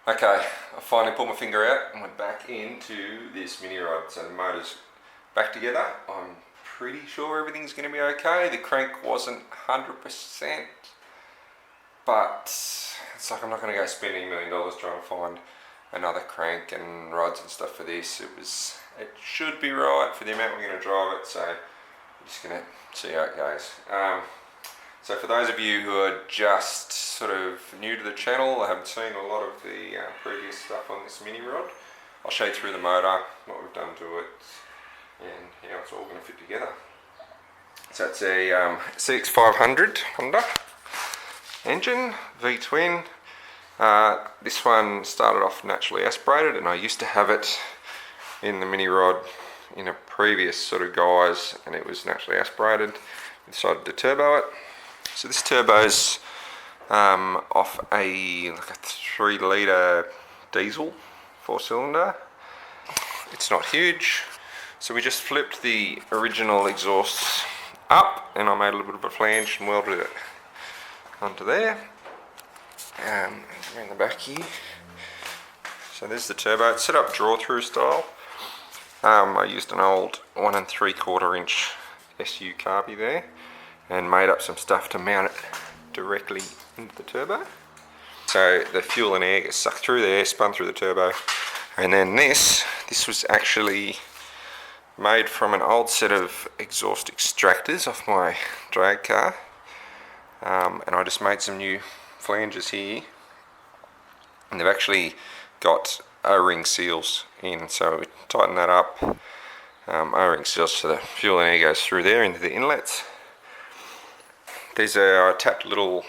Okay, I finally pulled my finger out and went back into this Minirod. So the motor's back together. I'm pretty sure everything's going to be okay. The crank wasn't 100%, but it's like I'm not going to go spending $1 million trying to find another crank and rods and stuff for this. It should be right for the amount we're going to drive it, so I'm just going to see how it goes. So for those of you who are just sort of new to the channel, I haven't seen a lot of the previous stuff on this Minirod, I'll show you through the motor, what we've done to it, and how it's all going to fit together. So it's a CX500 Honda engine, V-twin. This one started off naturally aspirated, and I used to have it in the Minirod in a previous sort of guise, and it was naturally aspirated. We decided to turbo it. So this turbo's off like a 3 litre diesel 4-cylinder. It's not huge, so we just flipped the original exhausts up, and I made a little bit of a flange and welded it onto there. Around the back here. So there's the turbo. It's set up draw-through style. I used an old 1 3/4 inch SU carby there, and made up some stuff to mount it directly into the turbo. So the fuel and air gets sucked through there, spun through the turbo, and then this was actually made from an old set of exhaust extractors off my drag car, and I just made some new flanges here, and they've actually got O-ring seals in, so we tighten that up. O-ring seals so the fuel and air goes through there into the inlets. There's I tapped a little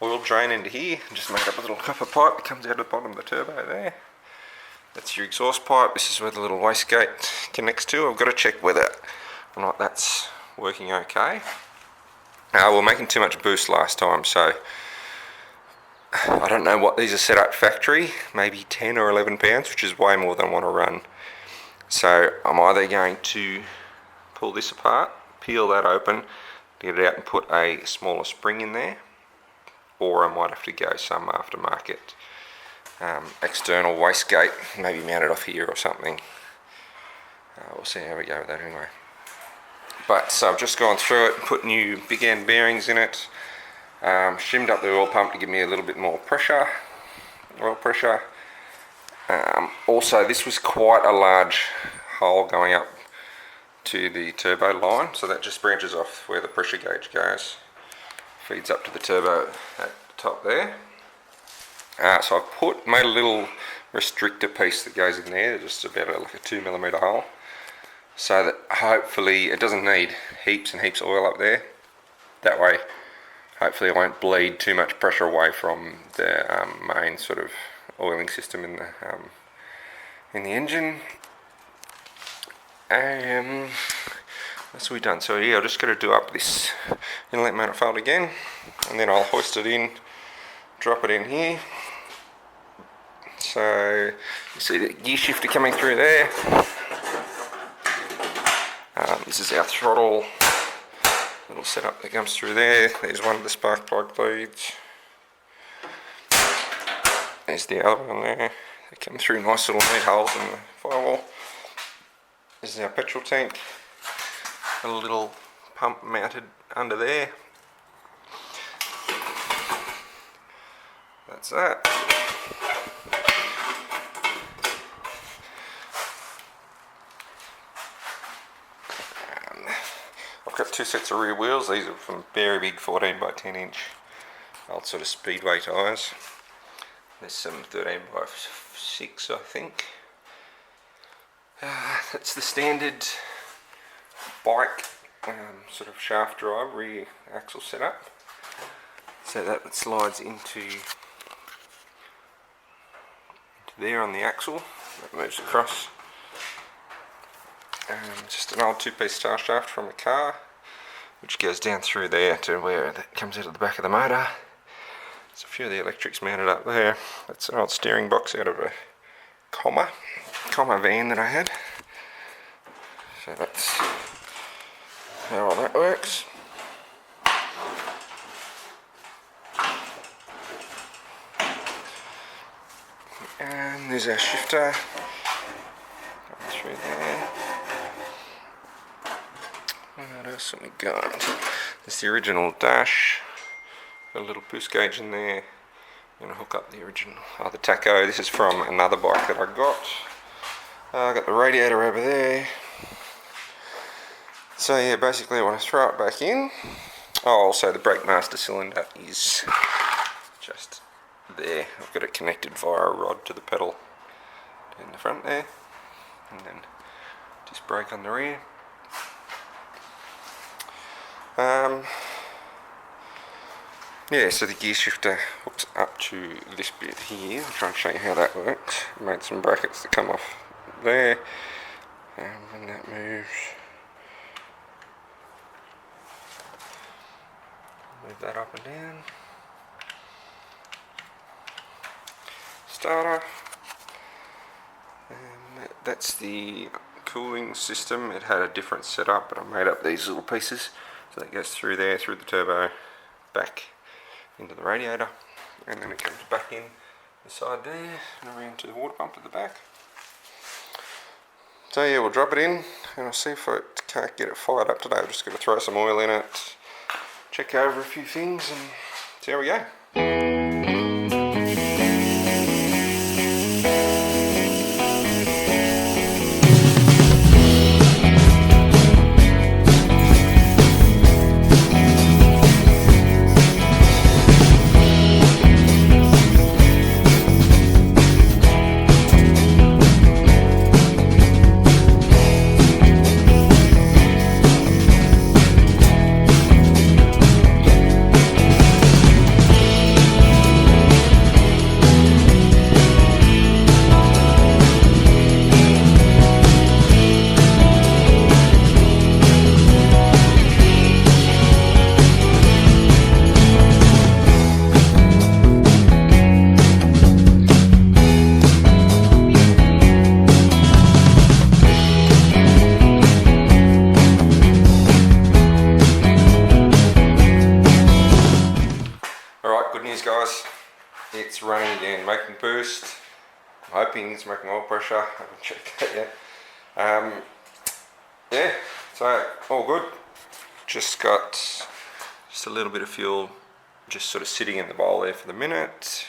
oil drain into here and just made up a little copper pipe that comes out of the bottom of the turbo there. That's your exhaust pipe. This is where the little wastegate connects to. I've got to check whether or not that's working okay. We were making too much boost last time, so I don't know what these are set up factory, maybe 10 or 11 pounds, which is way more than I want to run. So I'm either going to pull this apart, peel that open, get it out and put a smaller spring in there, or I might have to go some aftermarket external wastegate, maybe mount it off here or something. We'll see how we go with that anyway. But so I've just gone through it and put new big end bearings in it, shimmed up the oil pump to give me a little bit more pressure, oil pressure. Also, this was quite a large hole going up to the turbo line, so that just branches off where the pressure gauge goes, feeds up to the turbo at the top there. So I've made a little restrictor piece that goes in there, just about like a 2mm hole, so that hopefully it doesn't need heaps and heaps of oil up there. That way hopefully I won't bleed too much pressure away from the main sort of oiling system in the engine. That's what we've done. So yeah, I've just got to do up this inlet manifold again, and then I'll hoist it in, drop it in here. So you see the gear shifter coming through there. This is our throttle little setup that comes through there. There's one of the spark plug leads. There's the other one there. They come through nice little neat holes in the firewall. This is our petrol tank. A little pump mounted under there. That's that. I've got 2 sets of rear wheels. These are from very big 14 by 10 inch old sort of speedway tyres. There's some 13 by 6, I think. That's the standard bike sort of shaft drive rear axle setup. So that slides into there on the axle. That moves across. Just an old 2-piece star shaft from a car, which goes down through there to where it comes out of the back of the motor. There's a few of the electrics mounted up there. That's an old steering box out of a comma van that I had. So that's how all that works. there's our shifter going through there. What else have we got? There's the original dash, got a little push gauge in there. I'm going to hook up the original, the tacho. This is from another bike that I got. I got the radiator over there. So yeah, basically I want to throw it back in. Oh, also the brake master cylinder is just there. I've got it connected via a rod to the pedal in the front there, and then disc brake on the rear. Yeah, so the gear shifter hooks up to this bit here. I'll try and show you how that works. Made some brackets that come off there, and that moves. Move that up and down. Starter. And that's the cooling system. It had a different setup, but I made up these little pieces. So that goes through there, through the turbo, back into the radiator, and then it comes back in the side there and around to the water pump at the back. So yeah, we'll drop it in, and I'll see if I can't get it fired up today. I've just got to throw some oil in it, check over a few things, and see how we go. Guys, it's running again, making boost. I'm hoping it's making oil pressure. I haven't checked that yet. Yeah, so all good. Just got a little bit of fuel just sort of sitting in the bowl there for the minute.